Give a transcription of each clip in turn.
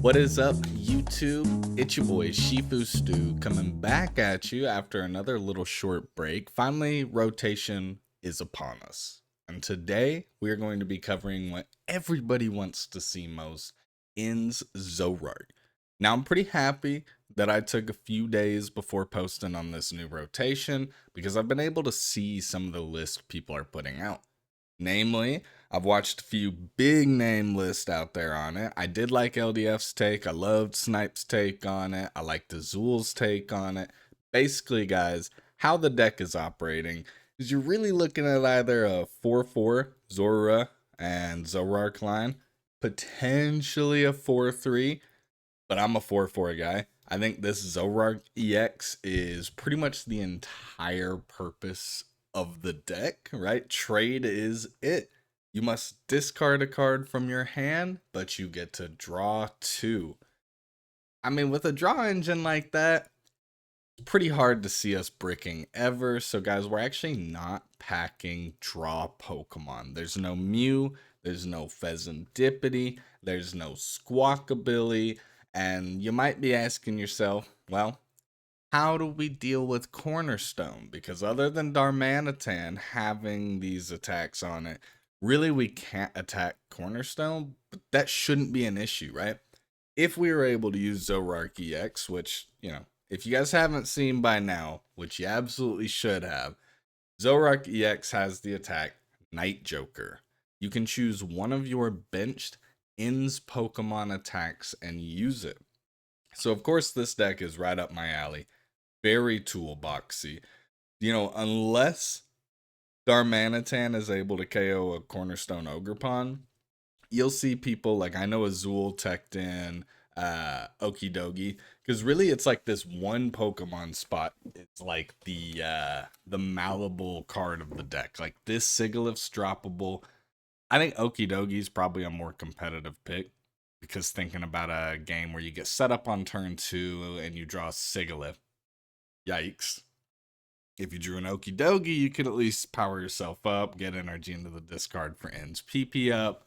What is up, YouTube? It's your boy Shifu Stew coming back at you after another little short break. Finally, rotation is upon us. And today we are going to be covering what everybody wants to see most, In's Zoroark. Now, I'm pretty happy that I took a few days before posting on this new rotation because I've been able to see some of the lists people are putting out. Namely, I've watched a few big name lists out there on it. I did like LDF's take. I loved Snipe's take on it. I liked Azul's take on it. Basically, guys, how the deck is operating is you're really looking at either a 4-4 Zorua and Zoroark line, potentially a 4-3, but I'm a 4-4 guy. I think this Zoroark EX is pretty much the entire purpose of the deck, right? Trade is it. You must discard a card from your hand, but you get to draw two. I mean, with a draw engine like that, it's pretty hard to see us bricking ever. So guys, we're actually not packing draw Pokemon. There's no Mew, there's no Pheasantipity, there's no Squawkabilly, and you might be asking yourself, well, how do we deal with Cornerstone? Because other than Darmanitan having these attacks on it, really we can't attack Cornerstone, but that shouldn't be an issue, right? If we were able to use Zoroark EX, which, you know, if you guys haven't seen by now, which you absolutely should have, Zoroark EX has the attack Night Joker. You can choose one of your benched In's Pokemon attacks and use it. So of course this deck is right up my alley. Very toolboxy. You know, unless Darmanitan is able to KO a Cornerstone Ogerpon, you'll see people like, I know Azul teched in Okidogi, because really it's like this one Pokemon spot. It's like the malleable card of the deck. Like this Sigilyph's droppable. I think Okidogi is probably a more competitive pick, because thinking about a game where you get set up on turn 2 and you draw Sigilyph, yikes. If you drew an Okidogi, you could at least power yourself up, get energy into the discard for In's PP up.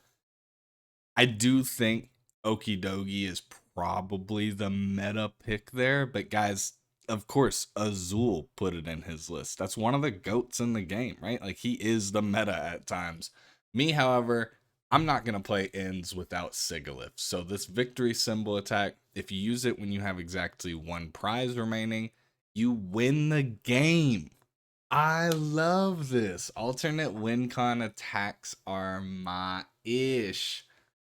I do think Okidogi is probably the meta pick there, but guys, of course, Azul put it in his list. That's one of the GOATs in the game, right? Like, he is the meta at times. Me, however, I'm not going to play In's without Sigilyph. So this victory symbol attack, if you use it when you have exactly one prize remaining, you win the game. I love this. Alternate win con attacks are my ish.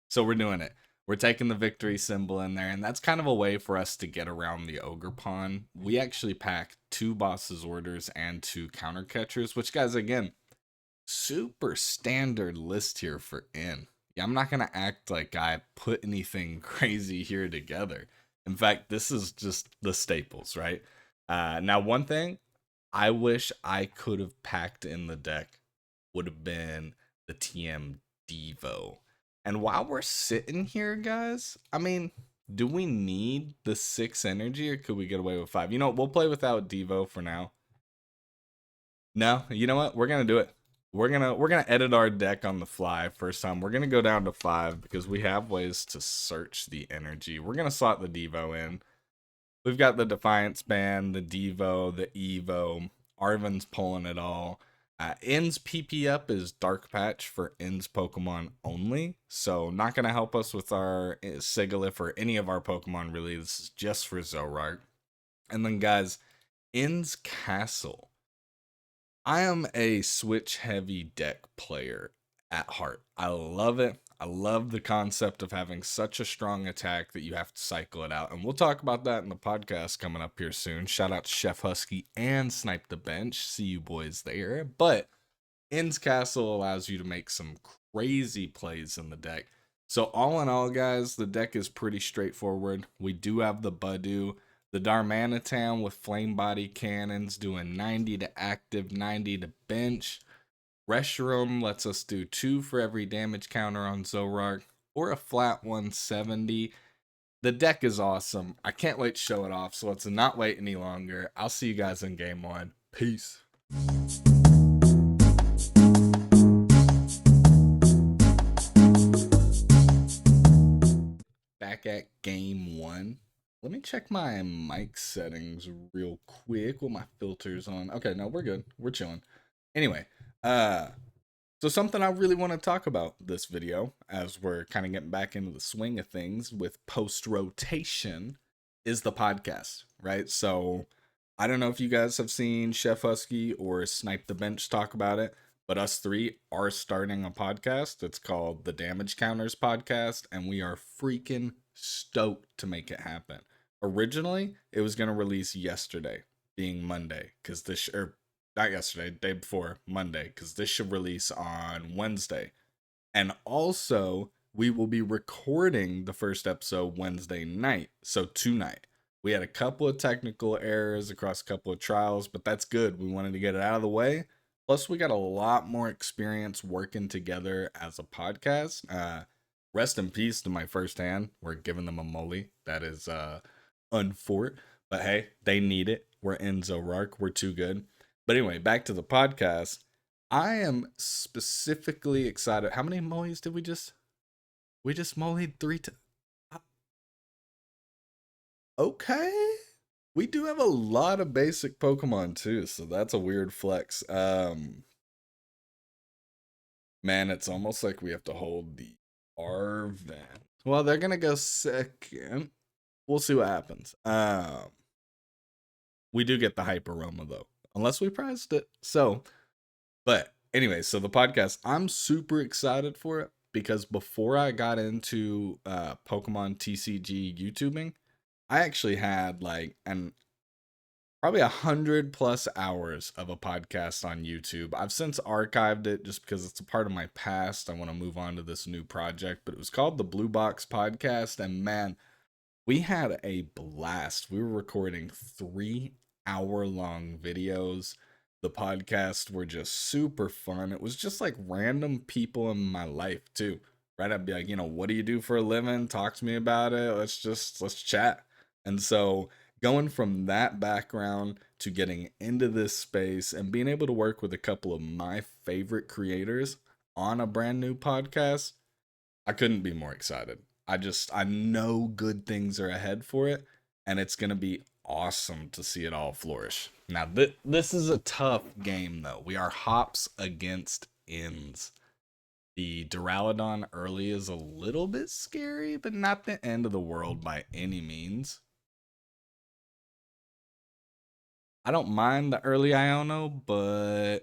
So we're doing it. We're taking the victory symbol in there, and that's kind of a way for us to get around the Ogerpon. We actually pack 2 Boss's Orders and 2 Counter Catchers, which, guys, again, super standard list here for In. Yeah, I'm not going to act like I put anything crazy here together. In fact, this is just the staples, right? Now, one thing I wish I could have packed in the deck would have been the TM Devo. And while we're sitting here, guys, I mean, do we need the 6 energy, or could we get away with 5? You know, we'll play without Devo for now. No, you know what? We're gonna do it. We're gonna edit our deck on the fly first time. We're gonna go down to 5 because we have ways to search the energy. We're gonna slot the Devo in. We've got the Defiance Band, the Devo, the Evo. Arven's pulling it all. In's PP up is Dark Patch for In's Pokemon only. So not going to help us with our Sigilyph or any of our Pokemon really. This is just for Zoroark. And then guys, In's Castle. I am a switch heavy deck player at heart. I love it. I love the concept of having such a strong attack that you have to cycle it out. And we'll talk about that in the podcast coming up here soon. Shout out to Chef Husky and Snipe the Bench. See you boys there. But In's Castle allows you to make some crazy plays in the deck. So all in all, guys, the deck is pretty straightforward. We do have the Budew, the Darmanitan with Flame Body Cannons doing 90 to active, 90 to bench. Reshiram lets us do 2 for every damage counter on Zoroark, or a flat 170. The deck is awesome. I can't wait to show it off, so let's not wait any longer. I'll see you guys in game 1. Peace. back at game 1. Let me check my mic settings real quick with my filters on. Okay, no, we're good. We're chilling. Anyway, so something I really want to talk about this video, as we're kind of getting back into the swing of things with post-rotation, is the podcast, right? So I don't know if you guys have seen Chef Husky or Snipe the Bench talk about it, but us three are starting a podcast. It's called the Damage Counters Podcast, and we are freaking stoked to make it happen. Originally, it was going to release yesterday, being Monday, because this, or not yesterday, day before, Monday, because this should release on Wednesday. And also, we will be recording the first episode Wednesday night, so tonight. We had a couple of technical errors across a couple of trials, but that's good. We wanted to get it out of the way. Plus, we got a lot more experience working together as a podcast. Rest in peace to my first hand. We're giving them a molly. That is unfort. But hey, they need it. We're in Zoroark. We're too good. But anyway, back to the podcast. I am specifically excited. How many mollies did we just mollied 3 times? Okay. We do have a lot of basic Pokemon too, so that's a weird flex. Man, it's almost like we have to hold the Arven. Well, they're gonna go second. We'll see what happens. We do get the Hyper Aroma though, unless we priced it. So, but anyway, so the podcast, I'm super excited for it because before I got into Pokemon TCG YouTubing, I actually had like probably 100+ hours of a podcast on YouTube. I've since archived it just because it's a part of my past. I want to move on to this new project, but it was called the Blue Box Podcast, and man, we had a blast. We were recording 3-hour-long videos. The podcasts were just super fun. It was just like random people in my life too, right? I'd be like, what do you do for a living? Talk to me about it. Let's chat. And so going from that background to getting into this space and being able to work with a couple of my favorite creators on a brand new podcast, I couldn't be more excited. I know good things are ahead for it, and it's going to be awesome to see it all flourish. Now, this is a tough game, though. We are hops against ends. The Duraludon early is a little bit scary, but not the end of the world by any means. I don't mind the early Iono, but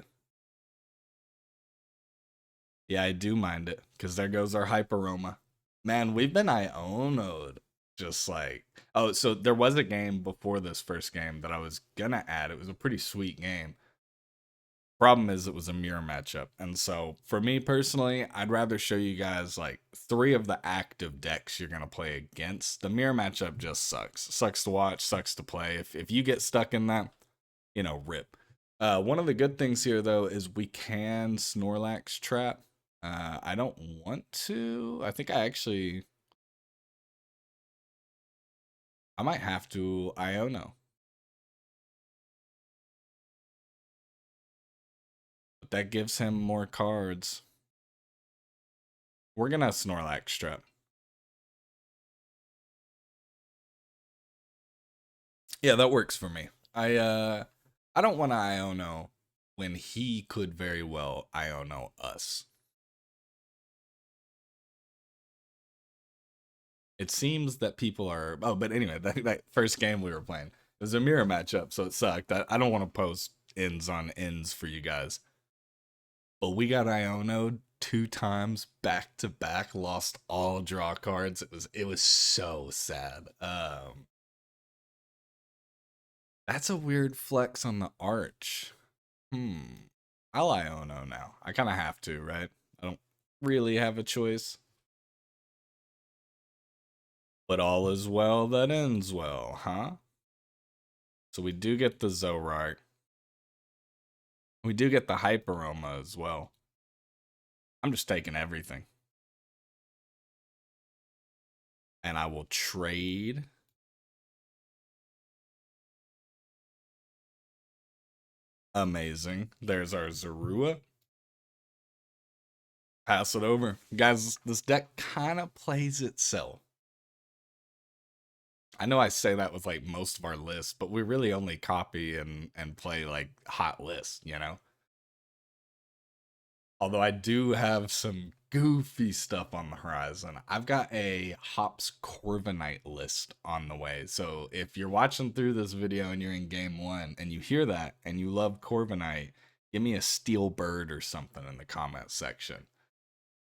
yeah, I do mind it, because there goes our Hyper Aroma. Man, we've been Iono'd. Just like, oh, so there was a game before this first game that I was gonna add. It was a pretty sweet game. Problem is, it was a mirror matchup. And so, for me personally, I'd rather show you guys like 3 of the active decks you're gonna play against. The mirror matchup just sucks. Sucks to watch, sucks to play. If you get stuck in that, rip. One of the good things here, though, is we can Snorlax trap. I don't want to. I think I might have to Iono. But that gives him more cards. We're gonna Snorlax trap. Yeah, that works for me. I don't want to Iono when he could very well Iono us. It seems that people are... Oh, but anyway, that first game we were playing, it was a mirror matchup, so it sucked. I don't want to post ends on ends for you guys. But we got Iono 2 times back to back, lost all draw cards. It was so sad. That's a weird flex on the arch. I'll Iono now. I kind of have to, right? I don't really have a choice. But all is well that ends well, huh? So we do get the Zoroark. We do get the Hyper Aroma as well. I'm just taking everything. And I will trade. Amazing. There's our Zorua. Pass it over. Guys, this deck kind of plays itself. I know I say that with like most of our lists, but we really only copy and play like hot lists, you know? Although I do have some goofy stuff on the horizon. I've got a Hops Corviknight list on the way. So if you're watching through this video and you're in game 1 and you hear that and you love Corviknight, give me a steel bird or something in the comment section.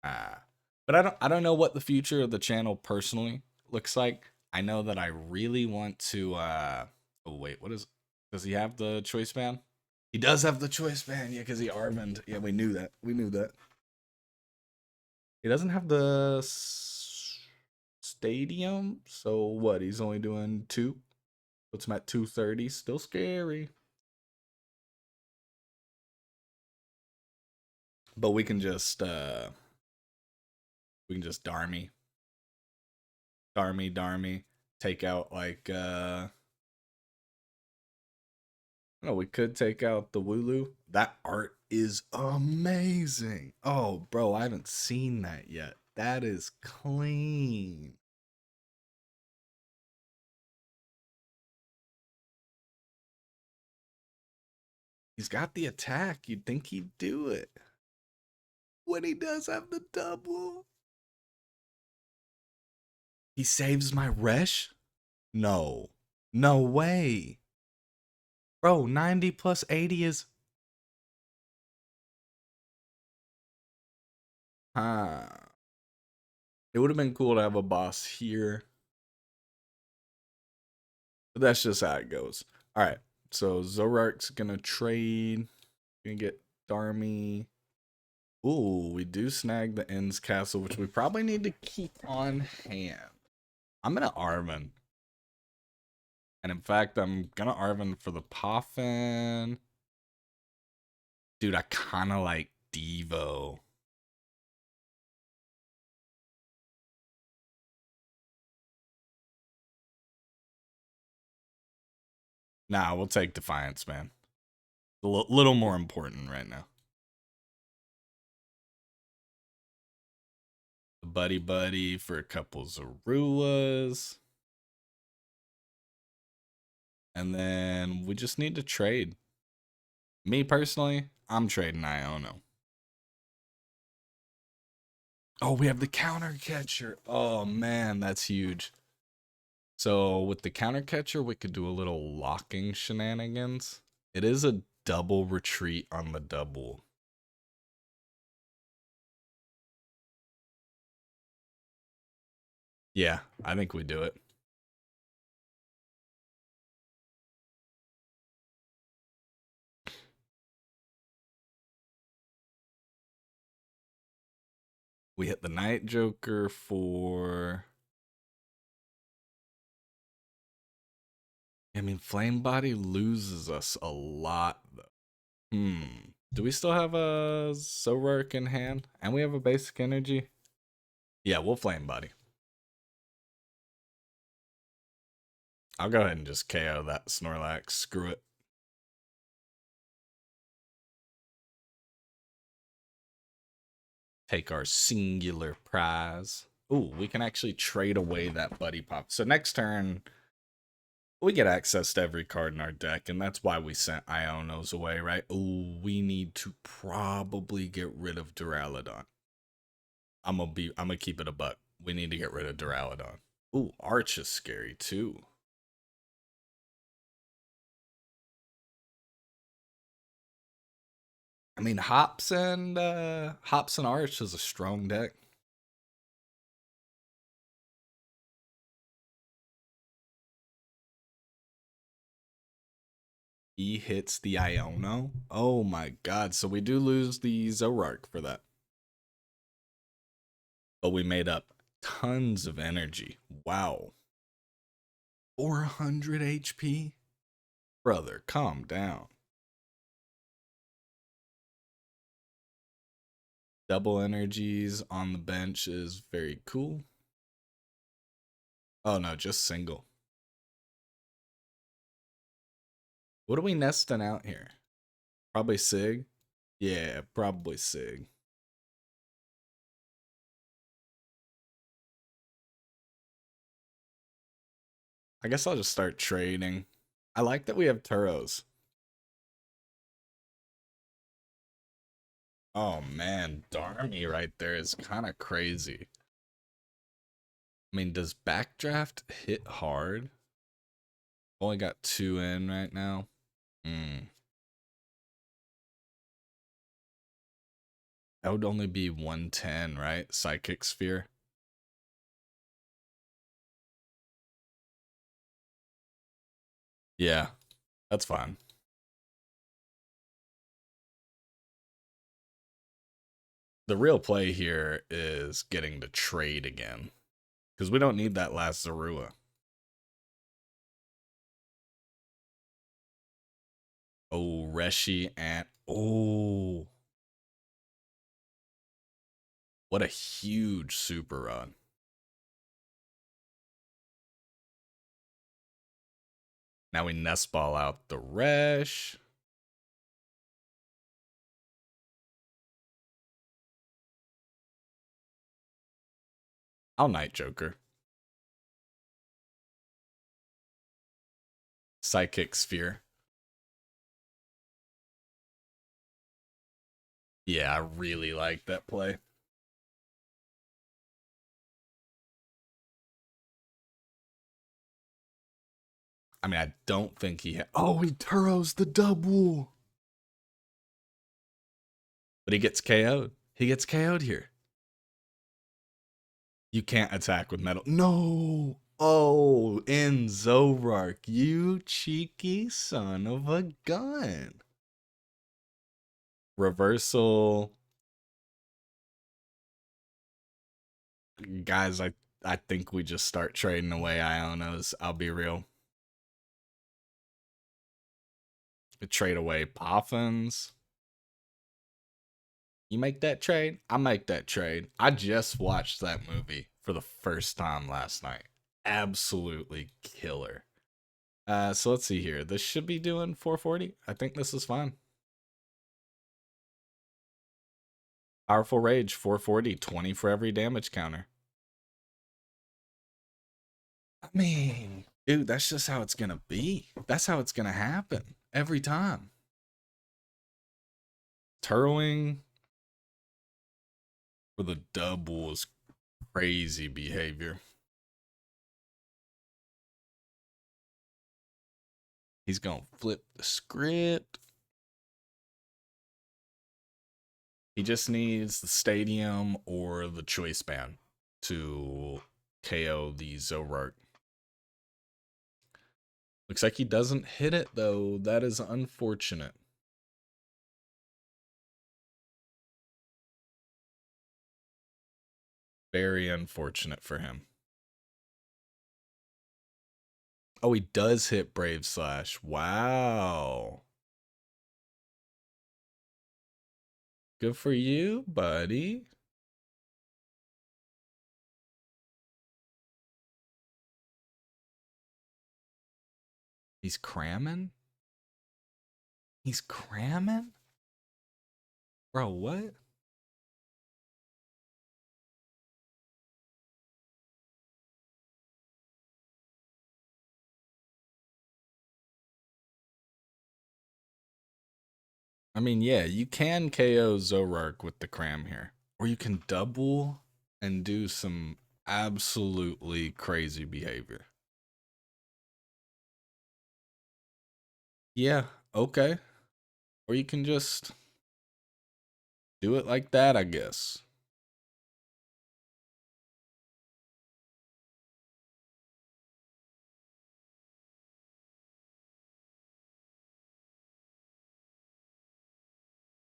But I don't know what the future of the channel personally looks like. I know that I really want to oh wait, does he have the choice band? He does have the choice band, yeah, because he Arvened. Yeah, we knew that. We knew that. He doesn't have the stadium, so what? He's only doing 2. Puts him at 230. Still scary. But we can just Darmy. Darmy. Take out like no, we could take out the Wooloo. That art is amazing. Oh, bro, I haven't seen that yet. That is clean. He's got the attack. You'd think he'd do it. When he does have the double. He saves my Resh? No. No way. Bro, 90 plus 80 is... It would have been cool to have a boss here. But that's just how it goes. Alright, so Zoroark's gonna trade. Gonna get Darmy. Ooh, we do snag the Ends Castle, which we probably need to keep on hand. I'm gonna Arven. And in fact, I'm gonna Arven for the Poffin. Dude, I kinda like Devo. Nah, we'll take Defiance, man. A little more important right now. Buddy-Buddy for a couple Zoruas. And then we just need to trade. Me personally, I'm trading Iono. Oh, we have the counter catcher. Oh man, that's huge. So with the counter catcher, we could do a little locking shenanigans. It is a double retreat on the double. Yeah, I think we do it. We hit the Night Joker for... I mean, Flame Body loses us a lot, though. Do we still have a Zoroark in hand? And we have a basic energy? Yeah, we'll Flame Body. I'll go ahead and just KO that Snorlax. Screw it. Take our singular prize. Ooh, we can actually trade away that Buddy Pop. So next turn, we get access to every card in our deck, and that's why we sent Ionos away, right? Ooh, we need to probably get rid of Duraludon. I'm gonna keep it a buck. We need to get rid of Duraludon. Ooh, Arch is scary too. I mean, Hops and Arch is a strong deck. He hits the Iono. Oh my god, so we do lose the Zoroark for that. But we made up tons of energy. Wow. 400 HP? Brother, calm down. Double energies on the bench is very cool. Oh no, just single. What are we nesting out here? Probably Sig? Yeah, probably Sig. I guess I'll just start trading. I like that we have Turos. Oh man, Darmy right there is kind of crazy. I mean, does Backdraft hit hard? Only got 2 in right now. That would only be 110, right? Psychic Sphere. Yeah, that's fine. The real play here is getting to trade again. Because we don't need that last Zorua. Oh, Reshi and... Oh. What a huge super run. Now we Nest Ball out the Resh. I'll Night Joker. Psychic Sphere. Yeah, I really like that play. I mean, I don't think he... Oh, he Turos the double. But he gets KO'd. He gets KO'd here. You can't attack with metal. No. Oh, in Zoroark. You cheeky son of a gun. Reversal. Guys, I think we just start trading away Ionos. I'll be real. Trade away Poffins. You make that trade? I make that trade. I just watched that movie for the first time last night. Absolutely killer. So let's see here. This should be doing 440. I think this is fine. Powerful Rage, 440, 20 for every damage counter. I mean, dude, that's just how it's gonna be. That's how it's gonna happen every time. Turoing for the double is crazy behavior. He's gonna flip the script. He just needs the stadium or the choice band to KO the Zoroark. Looks like he doesn't hit it though. That is unfortunate. Very unfortunate for him. Oh, he does hit Brave Slash. Wow. Good for you, buddy. He's cramming? He's cramming? Bro, what? I mean, yeah, you can KO Zoroark with the cram here. Or you can double and do some absolutely crazy behavior. Yeah, okay. Or you can just do it like that, I guess.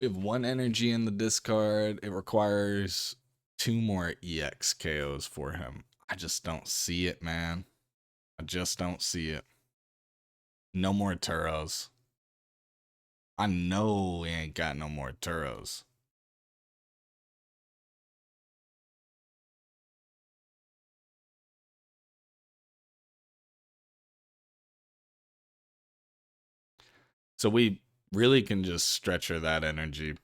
We have 1 energy in the discard. It requires 2 more EX KOs for him. I just don't see it, man. I just don't see it. No more Turos. I know we ain't got no more Turos. So we really can just stretcher that energy.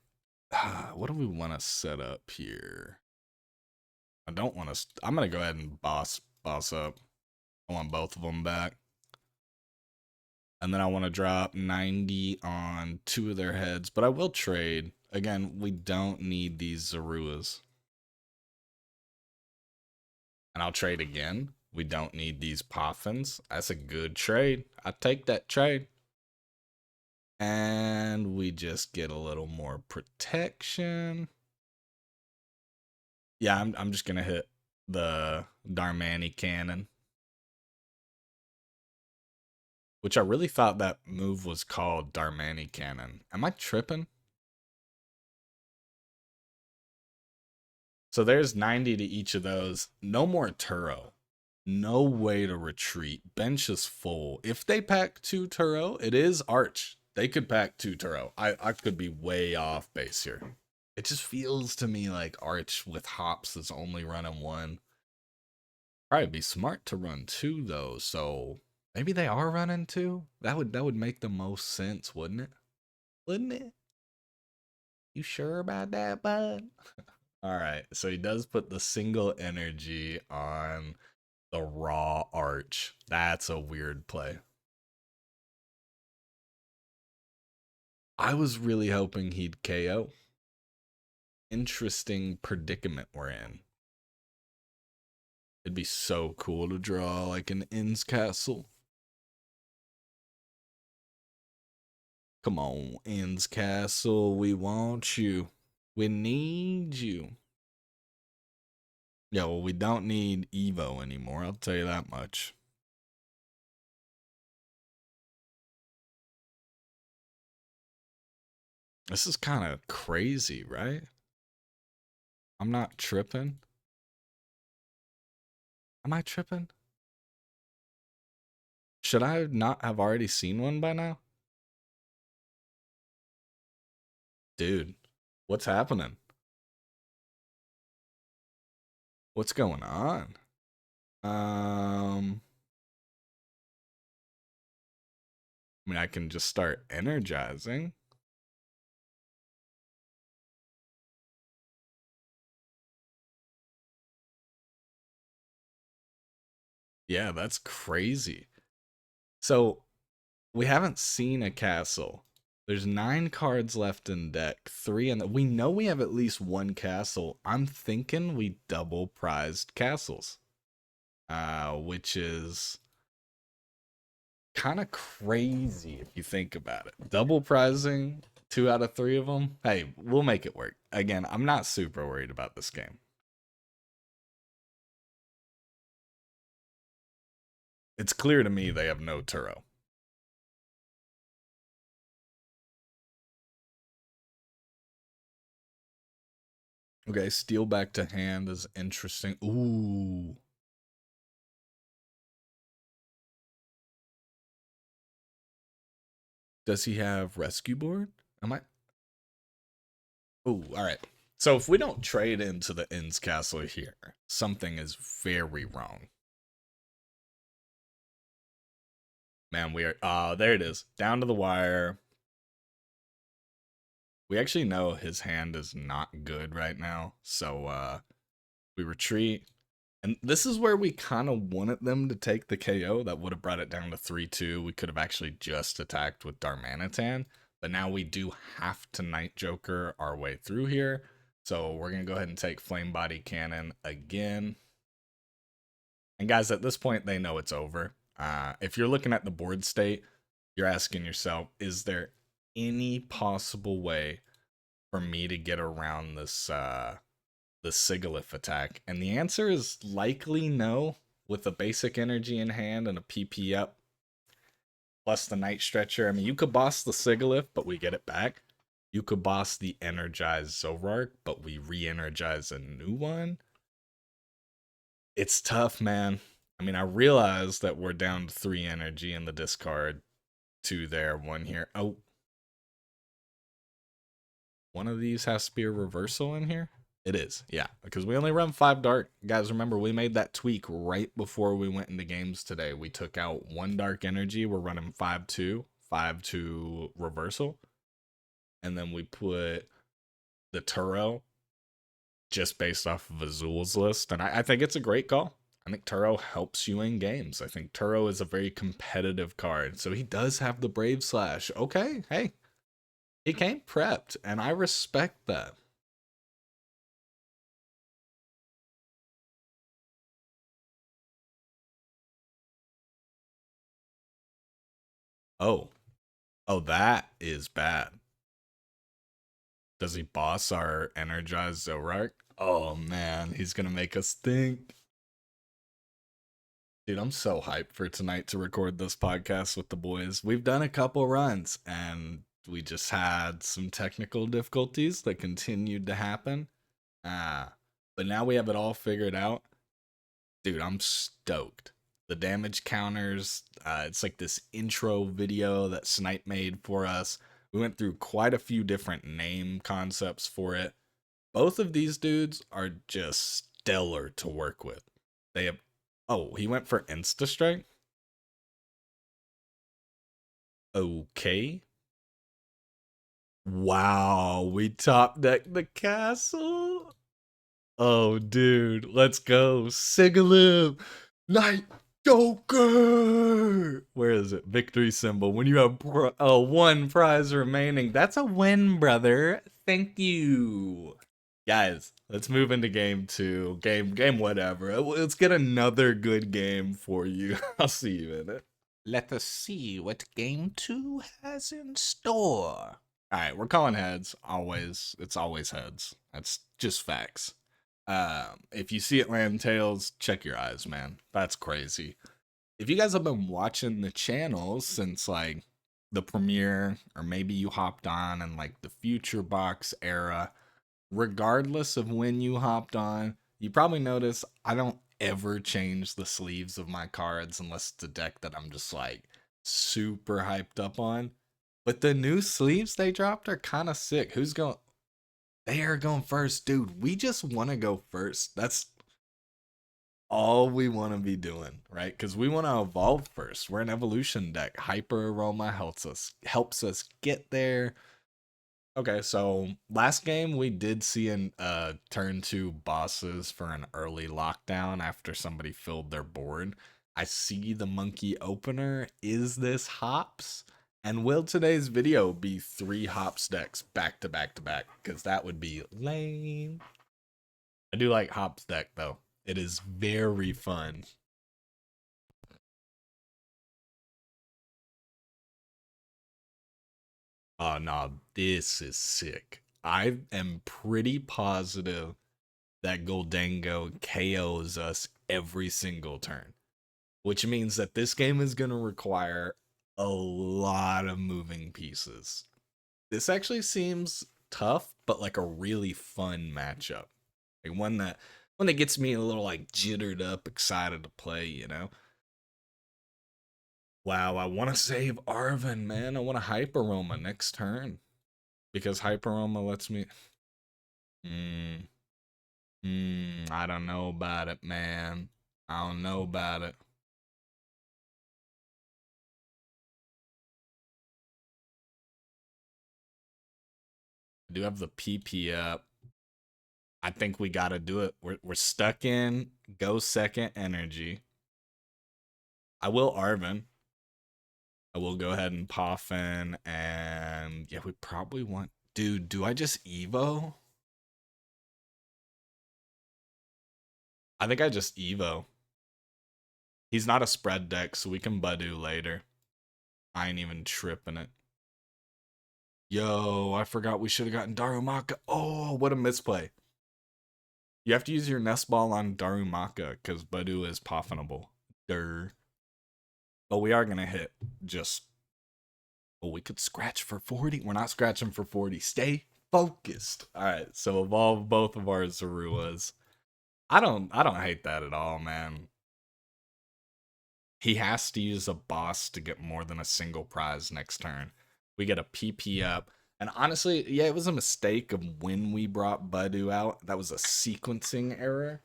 What do we want to set up here? I don't want to... I'm going to go ahead and boss up. I want both of them back. And then I want to drop 90 on 2 of their heads, but I will trade. Again, we don't need these Zoruas. And I'll trade again. We don't need these Poffins. That's a good trade. I take that trade. And we just get a little more protection. Yeah, I'm just going to hit the Darmanitan, which I really thought that move was called Darmanitan. Am I tripping? So there's 90 to each of those. No more Turo. No way to retreat. Bench is full. If they pack 2 Turo, it is Arch. They could pack 2 Turo. I could be way off base here. It just feels to me like Arch with hops is only running 1. Probably be smart to run 2 though, so maybe they are running 2? That would make the most sense, wouldn't it? Wouldn't it? You sure about that, bud? Alright, so he does put the single energy on the raw Arch. That's a weird play. I was really hoping he'd KO. Interesting predicament we're in. It'd be so cool to draw like an Inn's Castle. Come on, Inn's Castle, we want you. We need you. Yeah, well, we don't need Evo anymore, I'll tell you that much. This is kind of crazy, right? I'm not tripping. Am I tripping? Should I not have already seen one by now? Dude, what's happening? What's going on? I mean, I can just start energizing. Yeah, that's crazy. So, we haven't seen a castle. There's 9 cards left in deck. 3 and we know we have at least 1 castle. I'm thinking we double prized castles. Which is kind of crazy if you think about it. Double prizing 2 out of 3 of them. Hey, we'll make it work. Again, I'm not super worried about this game. It's clear to me they have no Turo. Okay, steal back to hand is interesting. Ooh. Does he have rescue board? Am I? Ooh, all right. So if we don't trade into the Inn's Castle here, something is very wrong. Man, we are, there it is. Down to the wire. We actually know his hand is not good right now, so we retreat. And this is where we kind of wanted them to take the KO. That would have brought it down to 3-2. We could have actually just attacked with Darmanitan, but now we do have to Night Joker our way through here. So we're going to go ahead and take Flame Body Cannon again. And guys, at this point, they know it's over. If you're looking at the board state, you're asking yourself, is there any possible way for me to get around this the Sigilyph attack? And the answer is likely no, with a basic energy in hand and a PP up, plus the Night Stretcher. I mean, you could boss the Sigilyph, but we get it back. You could boss the energized Zoroark, but we re-energize a new one. It's tough, man. I mean, I realize that we're down to 3 energy in the discard. 2 there, 1 here. Oh. One of these has to be a reversal in here? It is, yeah. Because we only run 5 dark. Guys, remember, we made that tweak right before we went into games today. We took out 1 dark energy. We're running 5-2. 5-2 reversal. And then we put the Turo just based off of Azul's list. And I think it's a great call. I think Turo helps you in games. I think Turo is a very competitive card. So he does have the Brave Slash. Okay, hey. He came prepped, and I respect that. Oh. Oh, that is bad. Does he boss our energized Zoroark? Oh man, he's gonna make us think. Dude, I'm so hyped for tonight to record this podcast with the boys. We've done a couple runs and we just had some technical difficulties that continued to happen. But now we have it all figured out. Dude, I'm stoked. The damage counters, it's like this intro video that Snipe made for us. We went through quite a few different name concepts for it. Both of these dudes are just stellar to work with. They have. Oh, he went for Insta Strike? Okay. Wow, we top decked the castle? Oh, dude, let's go. Sigilyph! Night Joker! Where is it? Victory symbol. When you have one prize remaining. That's a win, brother. Thank you. Guys, let's move into game 2. Game whatever. Let's get another good game for you. I'll see you in it. Let us see what game 2 has in store. Alright, we're calling heads. Always. It's always heads. That's just facts. If you see it land tails, check your eyes, man. That's crazy. If you guys have been watching the channel since like the premiere, or maybe you hopped on in like the future box era, regardless of when you hopped on, you probably notice I don't ever change the sleeves of my cards unless it's a deck that I'm just like super hyped up on. But the new sleeves they dropped are kind of sick. Who's going? They are going first, dude. We just want to go first. That's all we want to be doing, right? Because we want to evolve first. We're an evolution deck. Hyper Aroma helps us get there. Okay, so last game we did see an turn 2 bosses for an early lockdown after somebody filled their board. I see the monkey opener. Is this hops? And will today's video be 3 hops decks back to back to back? Because that would be lame. I do like hops deck though. It is very fun. Oh no, this is sick. I am pretty positive that Gholdengo KOs us every single turn, which means that this game is going to require a lot of moving pieces. This actually seems tough, but like a really fun matchup. Like one that gets me a little like jittered up, excited to play, you know? Wow, I want to save Arven, man. I want to Hyper Aroma next turn. Because Hyper Aroma lets me... I don't know about it, man. I don't know about it. I do have the PP up. I think we gotta do it. We're stuck in go second energy. I will Arven. I will go ahead and Poffin, and yeah, we probably want... Dude, do I just Evo? I think I just Evo. He's not a spread deck, so we can Budew later. I ain't even tripping it. Yo, I forgot we should have gotten Darumaka. Oh, what a misplay. You have to use your Nest Ball on Darumaka, because Budew is Poffinable. Durr. But we are going to hit just... Oh, we could scratch for 40. We're not scratching for 40. Stay focused. All right, so evolve both of our Zoruas. I don't hate that at all, man. He has to use a boss to get more than a single prize next turn. We get a PP up. And honestly, yeah, it was a mistake of when we brought Budew out. That was a sequencing error.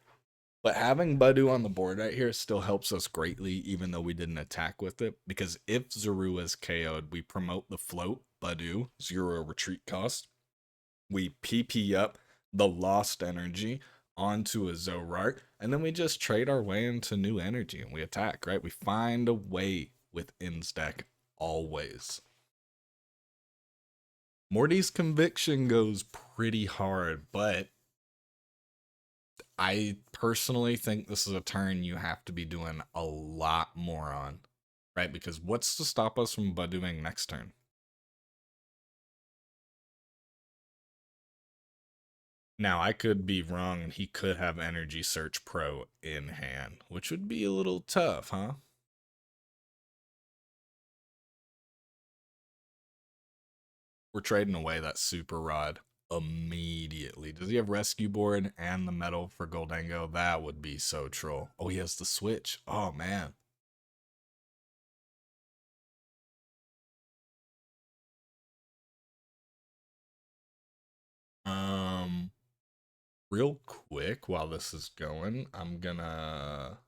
But having Budew on the board right here still helps us greatly, even though we didn't attack with it. Because if Zorua is KO'd, we promote the float, Budew, 0 retreat cost. We PP up the lost energy. onto a Zoroark, and then we just trade our way into new energy and we attack, right? We find a way with Instack always. Morty's conviction goes pretty hard, but I personally think this is a turn you have to be doing a lot more on, right? Because what's to stop us from Budewing next turn? Now, I could be wrong, and he could have Energy Search Pro in hand, which would be a little tough, huh? We're trading away that Super Rod immediately. Does he have Rescue Board and the Metal for Gholdengo? That would be so troll. Oh, he has the Switch. Oh, man. Um, Real quick while this is going, I'm gonna...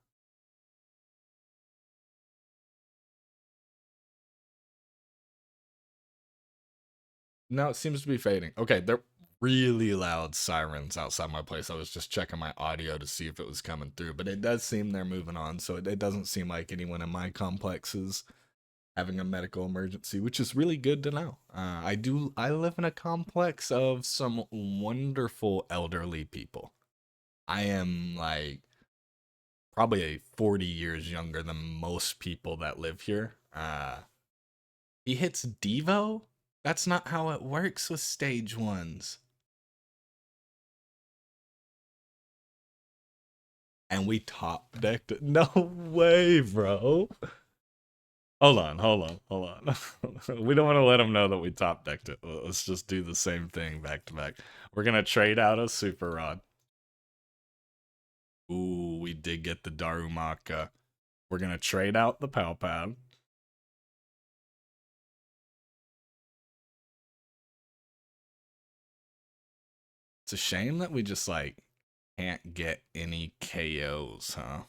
No, it seems to be fading. Okay, they're really loud sirens outside my place. I was just checking my audio to see if it was coming through, but it does seem they're moving on, so it doesn't seem like anyone in my complex is having a medical emergency, which is really good to know. I live in a complex of some wonderful elderly people. I am like probably 40 years younger than most people that live here. He hits Devo? That's not how it works with stage ones. And we top decked it. No way, bro. Hold on. We don't want to let them know that we top decked it. Let's just do the same thing back to back. We're going to trade out a Super Rod. Ooh, we did get the Darumaka. We're going to trade out the Pal Pad. It's a shame that we just, like, can't get any KOs, huh?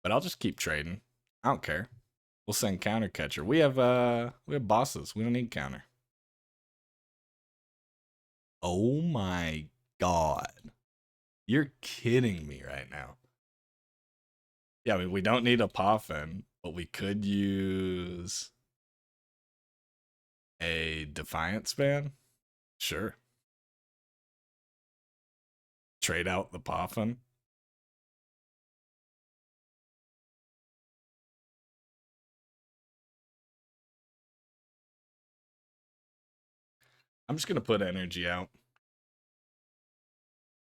But I'll just keep trading. I don't care. We'll send Counter Catcher. We have bosses. We don't need counter. Oh my god. You're kidding me right now. Yeah, I mean, we don't need a Poffin, but we could use a Defiance Band. Sure. Trade out the Poffin. I'm just going to put energy out.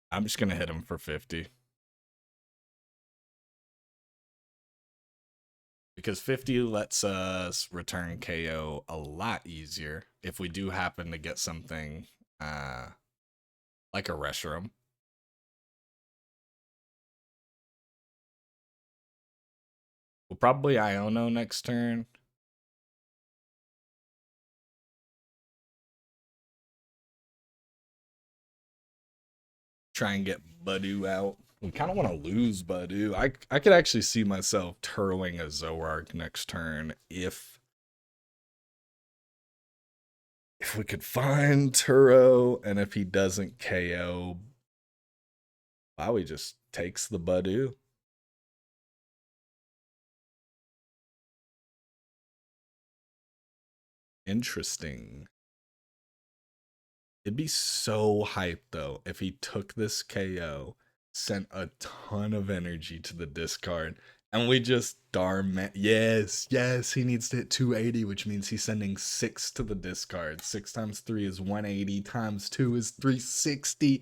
I'm just going to hit him for 50. Because 50 lets us return KO a lot easier if we do happen to get something like a Reshiram. We'll probably Iono next turn. Try and get Budew out. We kind of want to lose Budew. I could actually see myself Turoing a Zoroark next turn if we could find Turo, and if he doesn't KO, wow, he just takes the Budew. Interesting. It'd be so hyped though if he took this KO, sent a ton of energy to the discard, and we just yes, he needs to hit 280, which means he's sending 6 to the discard. 6 times 3 is 180, times 2 is 360.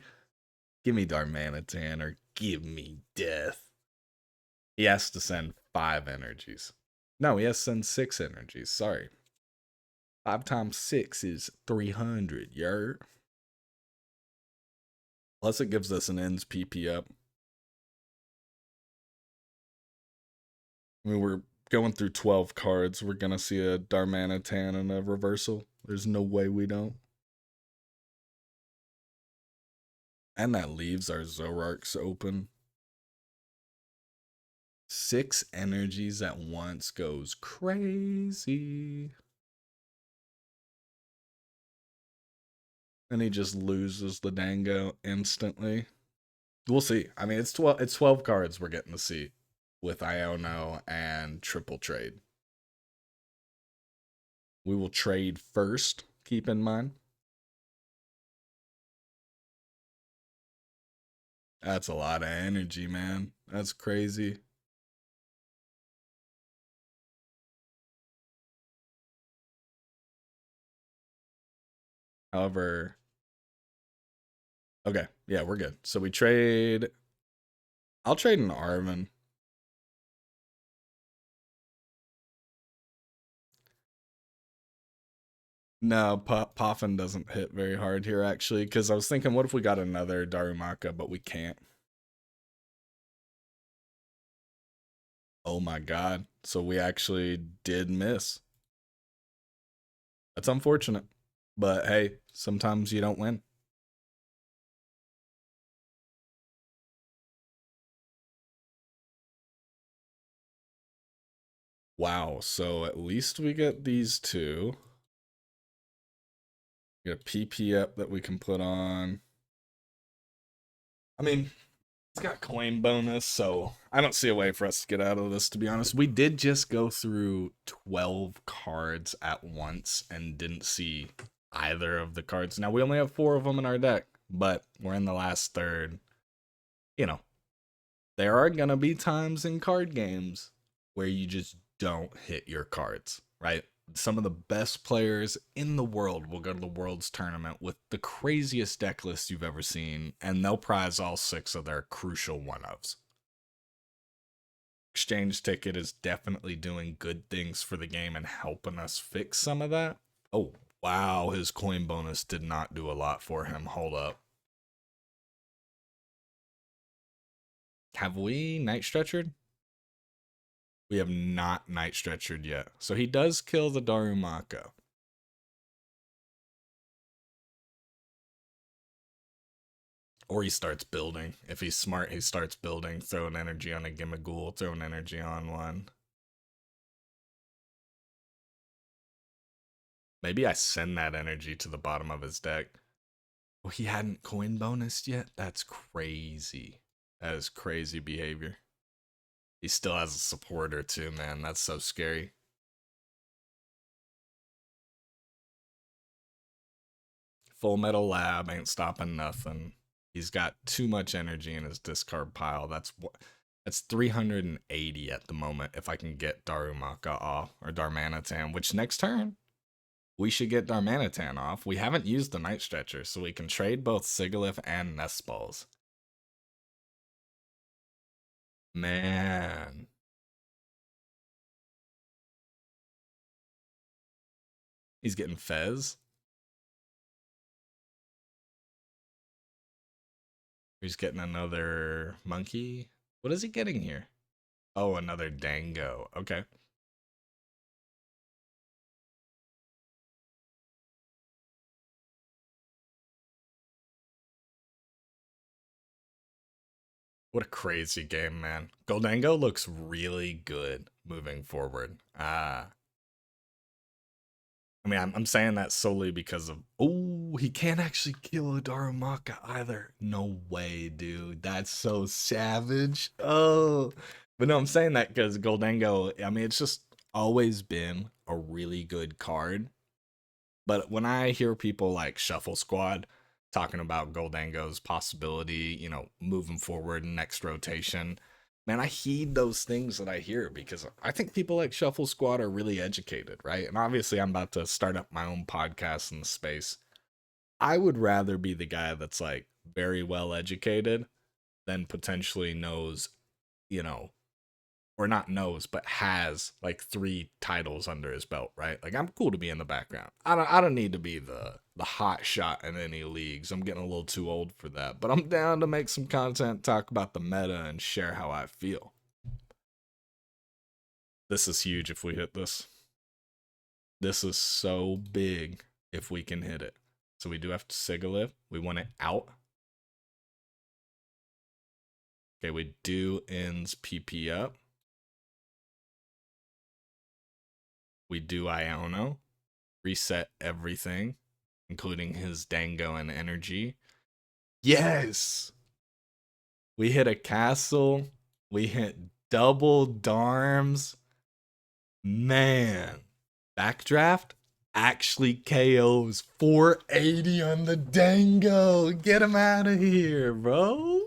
Give me Darmanitan or give me death. He has to send 5 energies. No, he has to send 6 energies. Sorry. 5 times 6 is 300, yer. Plus it gives us an ends PP up. I mean, we're going through 12 cards. We're going to see a Darmanitan and a reversal. There's no way we don't. And that leaves our Zoroarks open. 6 energies at once goes crazy. And he just loses the Dango instantly. We'll see. I mean, it's 12 cards we're getting to see with Iono and triple trade. We will trade first, keep in mind. That's a lot of energy, man. That's crazy. However, okay, yeah, we're good. So we trade. I'll trade an Arven. No, Poffin doesn't hit very hard here, actually, because I was thinking, what if we got another Darumaka, but we can't. Oh my god. So we actually did miss. That's unfortunate. But hey, sometimes you don't win. Wow, so at least we get these two. Get a PP up that we can put on. I mean, it's got coin bonus, so I don't see a way for us to get out of this, to be honest. We did just go through 12 cards at once and didn't see either of the cards. Now, we only have 4 of them in our deck, but we're in the last third. You know, there are going to be times in card games where you just don't hit your cards, right? Some of the best players in the world will go to the World's Tournament with the craziest deck list you've ever seen, and they'll prize all 6 of their crucial one-ofs. Exchange Ticket is definitely doing good things for the game and helping us fix some of that. Oh, wow, his coin bonus did not do a lot for him. Hold up. Have we Night Stretchered? We have not Night Stretchered yet. So he does kill the Darumaka. Or he starts building. If he's smart, he starts building. Throw an energy on a Gimmighoul. Throw an energy on one. Maybe I send that energy to the bottom of his deck. Oh, he hadn't coin bonused yet? That's crazy. That is crazy behavior. He still has a supporter too, man. That's so scary. Full Metal Lab ain't stopping nothing. He's got too much energy in his discard pile. That's 380 at the moment if I can get Darumaka off or Darmanitan, which next turn we should get Darmanitan off. We haven't used the Night Stretcher, so we can trade both Sigilyph and Nest Balls. Man. He's getting Fez. He's getting another monkey. What is he getting here? Oh, another Dango. Okay. What a crazy game, man. Gholdengo looks really good moving forward. I mean, I'm saying that solely because of, oh, he can't actually kill a Darumaka either. No way, dude. That's so savage. Oh, but no, I'm saying that because Gholdengo, I mean, it's just always been a really good card. But when I hear people like Shuffle Squad talking about Gholdengo's possibility, moving forward next rotation, man, I heed those things that I hear because I think people like Shuffle Squad are really educated, right? And obviously, I'm about to start up my own podcast in the space. I would rather be the guy that's like very well educated than potentially knows, you know, or not knows, but has like 3 titles under his belt, right? Like I'm cool to be in the background. I don't need to be the hot shot in any leagues. I'm getting a little too old for that. But I'm down to make some content, talk about the meta, and share how I feel. This is huge if we hit this. This is so big if we can hit it. So we do have to Sigilyph. We want it out. Okay, we do ends PP up. We do Iono. Reset everything. including his Dango and energy. Yes! We hit a castle. We hit double Darms. Man. Backdraft actually KOs 480 on the Dango. Get him out of here, bro.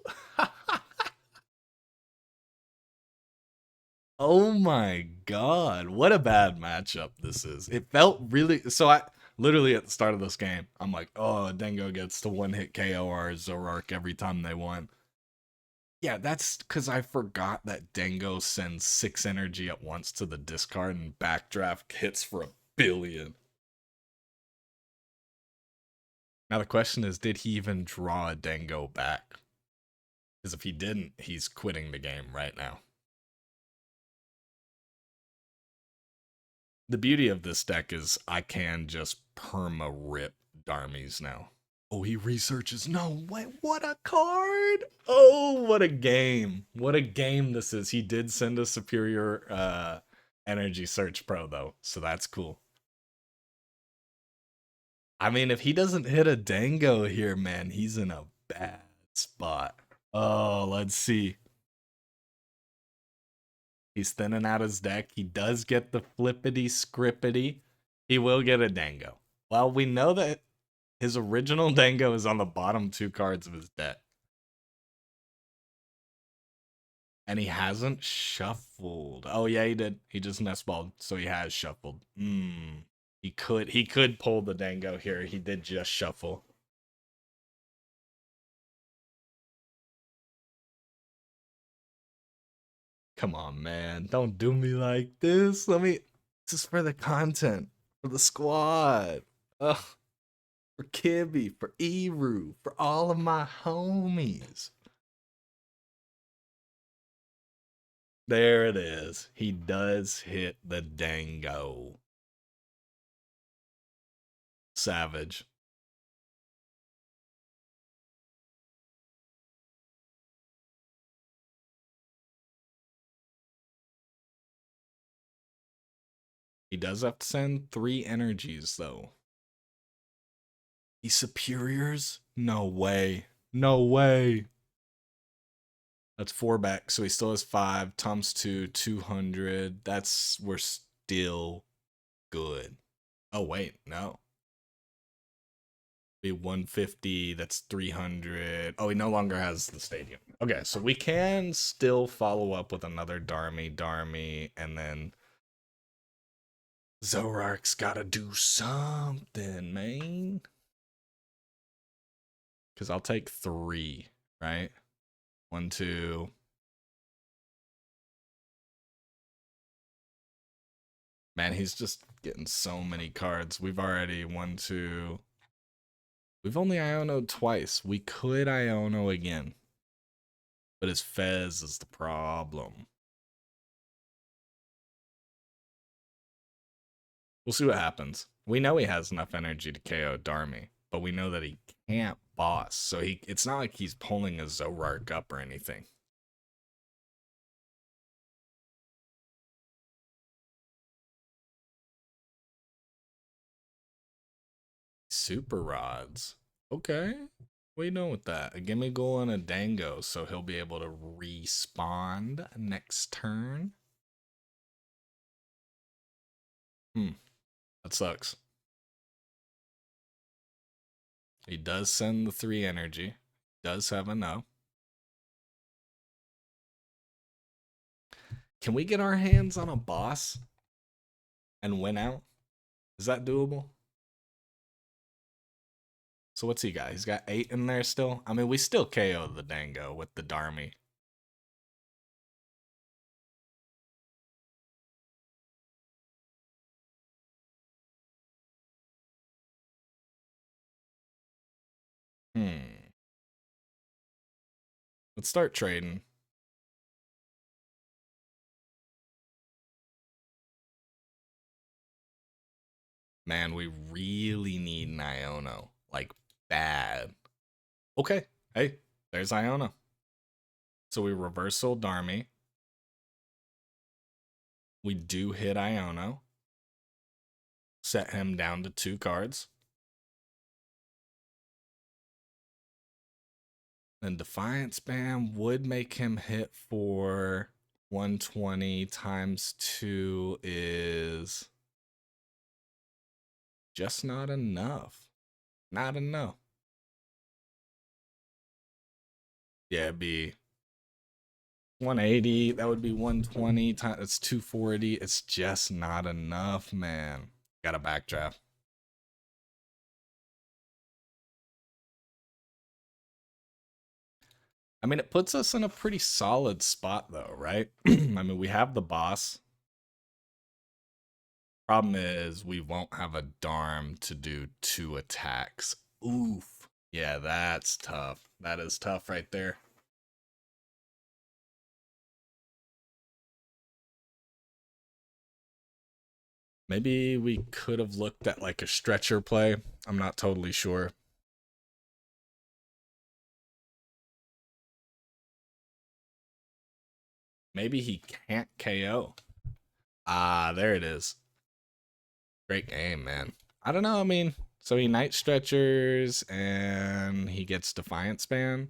Oh my god, what a bad matchup this is. It felt really, so I literally at the start of this game, I'm like, oh, Dango gets to one-hit KO our Zoroark every time they won. Yeah, that's because I forgot that Dango sends 6 energy at once to the discard and backdraft hits for 1,000,000,000. Now the question is, did he even draw a Dango back? Because if he didn't, he's quitting the game right now. The beauty of this deck is I can just perma-rip Darmies now. Oh, he researches. No, wait, what a card! Oh, what a game. What a game this is. He did send a superior energy search pro, though, so that's cool. I mean, if he doesn't hit a Dango here, man, he's in a bad spot. Oh, let's see. He's thinning out his deck. He does get the flippity scrippity. He will get a Dango. Well, we know that his original Dango is on the bottom 2 cards of his deck. And he hasn't shuffled. Oh yeah, he did. He just Nest Balled, so he has shuffled. He could pull the Dango here. He did just shuffle. Come on, man. Don't do me like this. This is for the content, for the squad. Ugh. For Kibby, for Eru, for all of my homies. There it is. He does hit the Dango. Savage. He does have to send 3 energies, though. He's superiors? No way. No way. That's 4 back, so he still has 5. Times 2, 200. We're still good. Oh, wait, no. Be 150, that's 300. Oh, he no longer has the stadium. Okay, so we can still follow up with another Darmy, and then Zoroark's gotta do something, man. Because I'll take 3, right? 1, 2. Man, he's just getting so many cards. We've already 1, 2. We've only Iono'd twice. We could Iono again. But his Fez is the problem. We'll see what happens. We know he has enough energy to KO Darmy, but we know that he can't boss. So it's not like he's pulling a Zoroark up or anything. Super Rods. Okay. What are you doing with that? A Gimme Goal and a Dango, so he'll be able to respawn next turn. That sucks. He does send the 3 energy. Does have a no. Can we get our hands on a boss and win out? Is that doable? So what's he got? He's got 8 in there still? I mean, we still KO the Dango with the Darmy. Let's start trading. Man, we really need an Iono. Like, bad. Okay. Hey, there's Iono. So we reversal Darmy. We do hit Iono. Set him down to 2 cards. Then Defiance Band would make him hit for 120 times 2 is just not enough. Not enough. Yeah, it'd be 180. That would be 120 times. It's 240. It's just not enough, man. Got a backdraft. I mean, it puts us in a pretty solid spot, though, right? I mean, we have the boss. Problem is, we won't have a Darm to do 2 attacks. Oof. Yeah, that's tough. That is tough right there. Maybe we could have looked at like a stretcher play. I'm not totally sure. Maybe he can't KO. Ah, there it is. Great game, man. I don't know. I mean, so he Night Stretchers and he gets Defiance Band.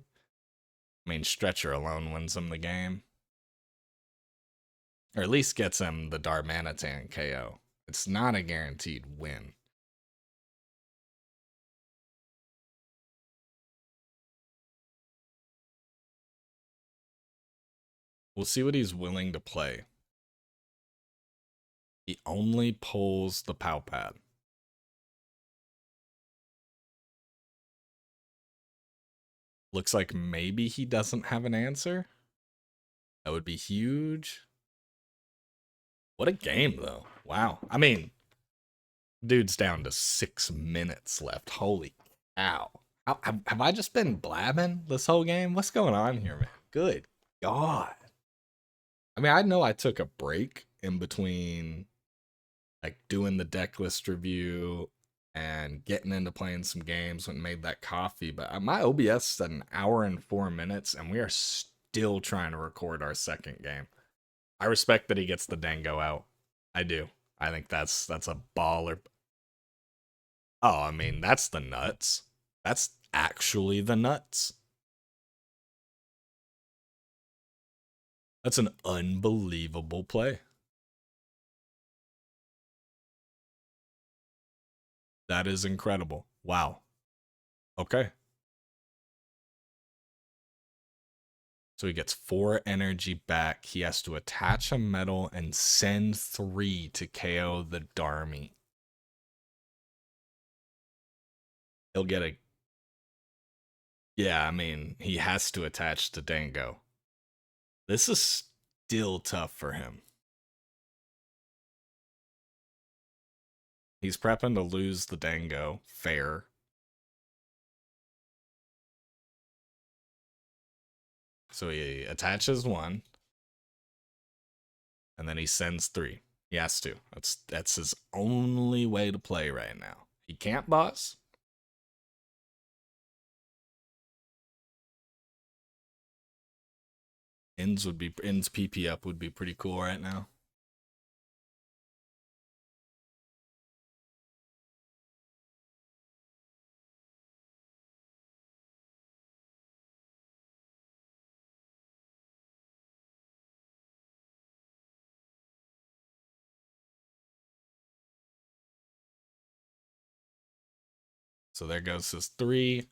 I mean, Stretcher alone wins him the game. Or at least gets him the Darmanitan KO. It's not a guaranteed win. We'll see what he's willing to play. He only pulls the Pal Pad. Looks like maybe he doesn't have an answer. That would be huge. What a game, though. Wow. I mean, dude's down to 6 minutes left. Holy cow. Have I just been blabbing this whole game? What's going on here, man? Good God. I mean, I know I took a break in between like doing the Decklist review and getting into playing some games when I made that coffee, but my OBS said an hour and 4 minutes, and we are still trying to record our second game. I respect that he gets the dango out. I do. I think that's a baller. Oh, I mean, that's the nuts. That's actually the nuts. That's an unbelievable play. That is incredible. Wow. Okay. So he gets 4 energy back. He has to attach a metal and send 3 to KO the Darmy. He'll get a... Yeah, I mean, he has to attach the dango. This is still tough for him. He's prepping to lose the dango. Fair. So he attaches 1. And then he sends 3. He has to. That's his only way to play right now. He can't boss. Ends PP up would be pretty cool right now. So there goes his 3.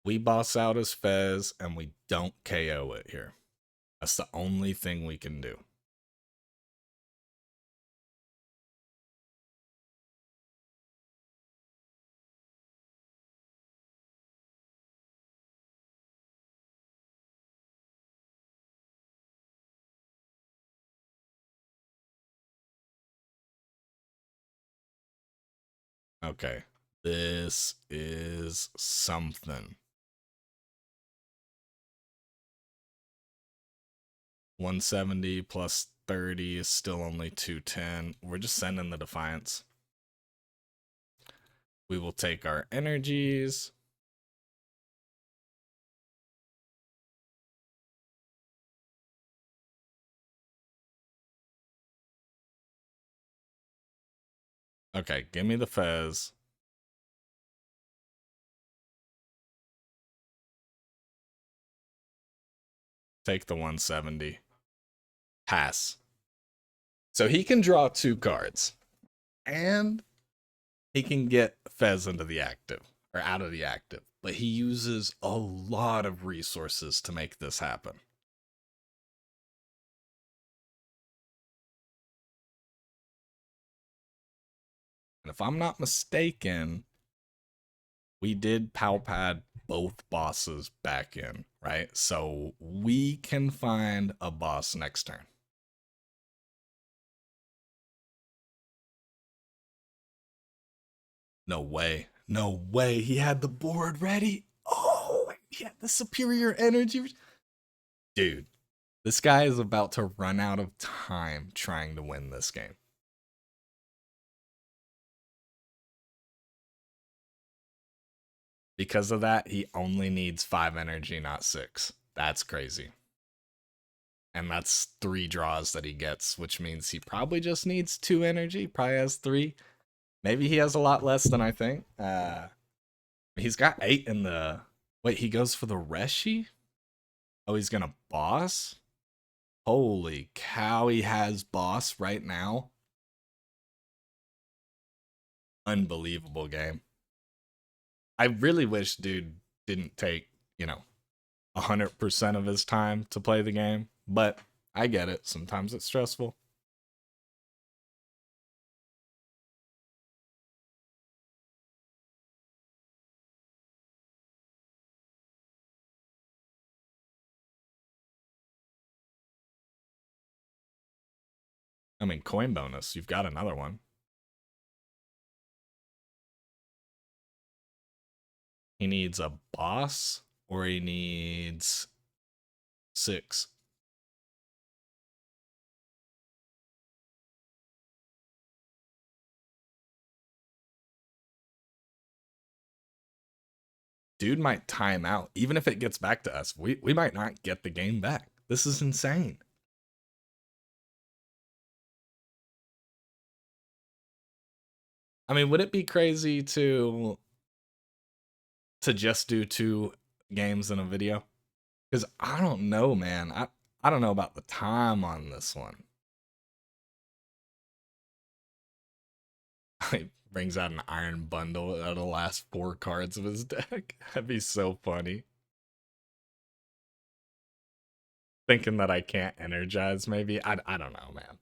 We boss out his Fez, and we don't KO it here. That's the only thing we can do. Okay. This is something. 170 plus 30 is still only 210. We're just sending the Defiance. We will take our energies. Okay, give me the Fez. Take the 170. Pass. So he can draw 2 cards. And he can get Fez into the active. Or out of the active. But he uses a lot of resources to make this happen. And if I'm not mistaken, we did Pal Pad both bosses back in, right? So we can find a boss next turn. No way. No way. He had the board ready. Oh, he had the superior energy. Dude, this guy is about to run out of time trying to win this game. Because of that, he only needs 5 energy, not 6. That's crazy. And that's 3 draws that he gets, which means he probably just needs 2 energy. Probably has 3. Maybe he has a lot less than I think. He's got 8 in the... Wait, he goes for the Reshi? Oh, he's gonna boss? Holy cow, he has boss right now. Unbelievable game. I really wish dude didn't take, 100% of his time to play the game. But I get it. Sometimes it's stressful. I mean, coin bonus. You've got another one. He needs a boss or he needs 6. Dude might time out. Even if it gets back to us, we might not get the game back. This is insane. I mean, would it be crazy to just do 2 games in a video? Because I don't know, man. I don't know about the time on this one. He brings out an iron bundle out of the last 4 cards of his deck. That'd be so funny. Thinking that I can't energize, maybe. I don't know, man.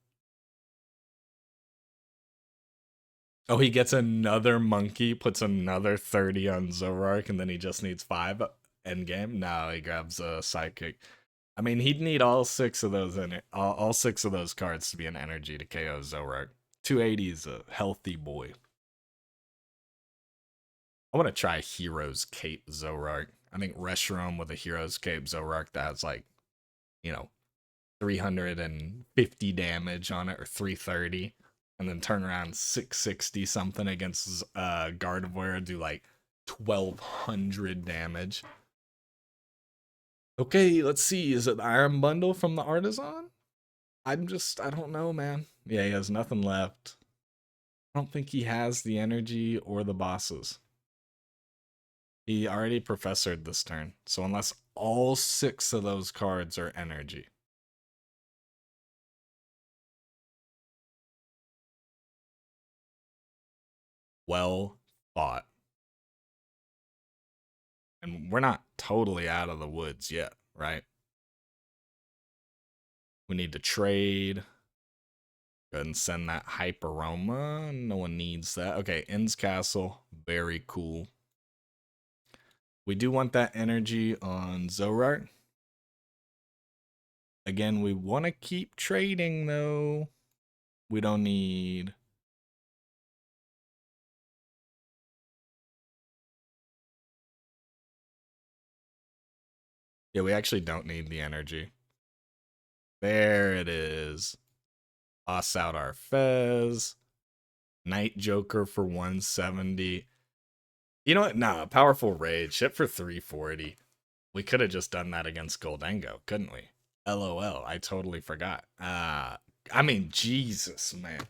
Oh, he gets another monkey, puts another 30 on Zoroark, and then he just needs 5 endgame? No, he grabs a psychic. I mean, he'd need all 6 of those all 6 of those cards to be an energy to KO Zoroark. 280 is a healthy boy. I want to try Hero's Cape Zoroark. I think Reshiram with a Hero's Cape Zoroark that has 350 damage on it, or 330. And then turn around 660 something against Gardevoir, do 1200 damage. Okay, let's see. Is it the Iron Bundle from the Artisan? I don't know, man. Yeah, he has nothing left. I don't think he has the energy or the bosses. He already professored this turn. So unless all 6 of those cards are energy. Well thought. And we're not totally out of the woods yet, right? We need to trade. Go ahead and send that Hyper Aroma. No one needs that. Okay, Inn's Castle. Very cool. We do want that energy on Zoroark. Again, we want to keep trading, though. We don't need... Yeah, we actually don't need the energy. There it is. Toss out our Fez. Night Joker for 170. You know what? Nah, Powerful Rage. Shit for 340. We could have just done that against Gholdengo, couldn't we? LOL, I totally forgot. I mean, Jesus, man.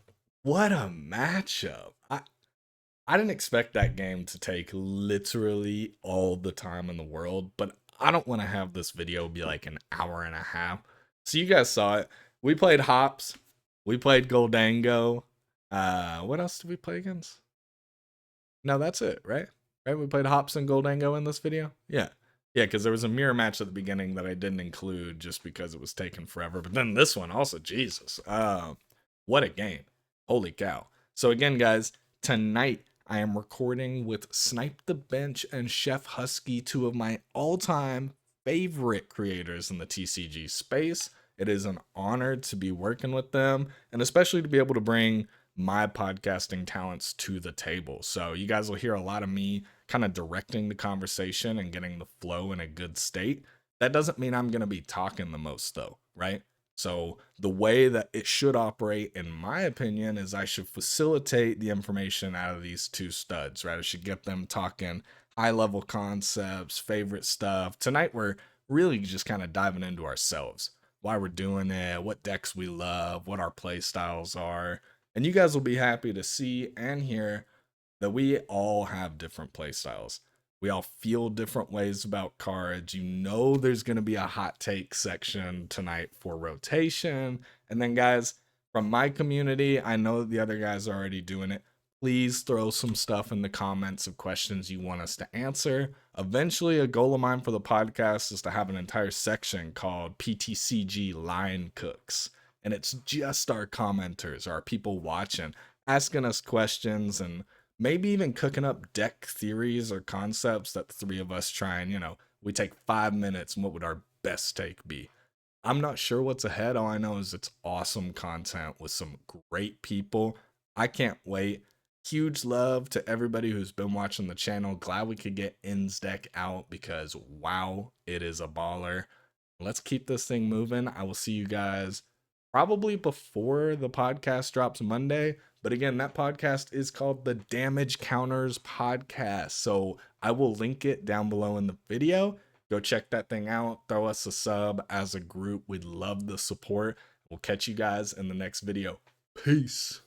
What a matchup. I didn't expect that game to take literally all the time in the world, but I don't want to have this video be like an hour and a half. So you guys saw it. We played Hops. We played Gholdengo. What else did we play against? No, that's it, right? Right? We played Hops and Gholdengo in this video? Yeah. Yeah, because there was a mirror match at the beginning that I didn't include just because it was taking forever. But then this one also, Jesus. What a game. Holy cow. So again, guys, tonight I am recording with Snipe the Bench and Chef Husky, two of my all-time favorite creators in the TCG space. It is an honor to be working with them, and especially to be able to bring my podcasting talents to the table. So you guys will hear a lot of me kind of directing the conversation and getting the flow in a good state. That doesn't mean I'm going to be talking the most though, right? So the way that it should operate, in my opinion, is I should facilitate the information out of these two studs, right? I should get them talking high level concepts, favorite stuff. Tonight, we're really just kind of diving into ourselves, why we're doing it, what decks we love, what our play styles are. And you guys will be happy to see and hear that we all have different play styles. We all feel different ways about cards. You know there's going to be a hot take section tonight for rotation. And then guys, from my community, I know the other guys are already doing it. Please throw some stuff in the comments of questions you want us to answer. Eventually, a goal of mine for the podcast is to have an entire section called PTCG Line Cooks. And it's just our commenters, our people watching, asking us questions and maybe even cooking up deck theories or concepts that the three of us try and, we take 5 minutes and what would our best take be? I'm not sure what's ahead. All I know is it's awesome content with some great people. I can't wait. Huge love to everybody who's been watching the channel. Glad we could get In's deck out because wow, it is a baller. Let's keep this thing moving. I will see you guys probably before the podcast drops Monday. But again, that podcast is called the Damage Counters Podcast. So I will link it down below in the video. Go check that thing out. Throw us a sub as a group. We'd love the support. We'll catch you guys in the next video. Peace.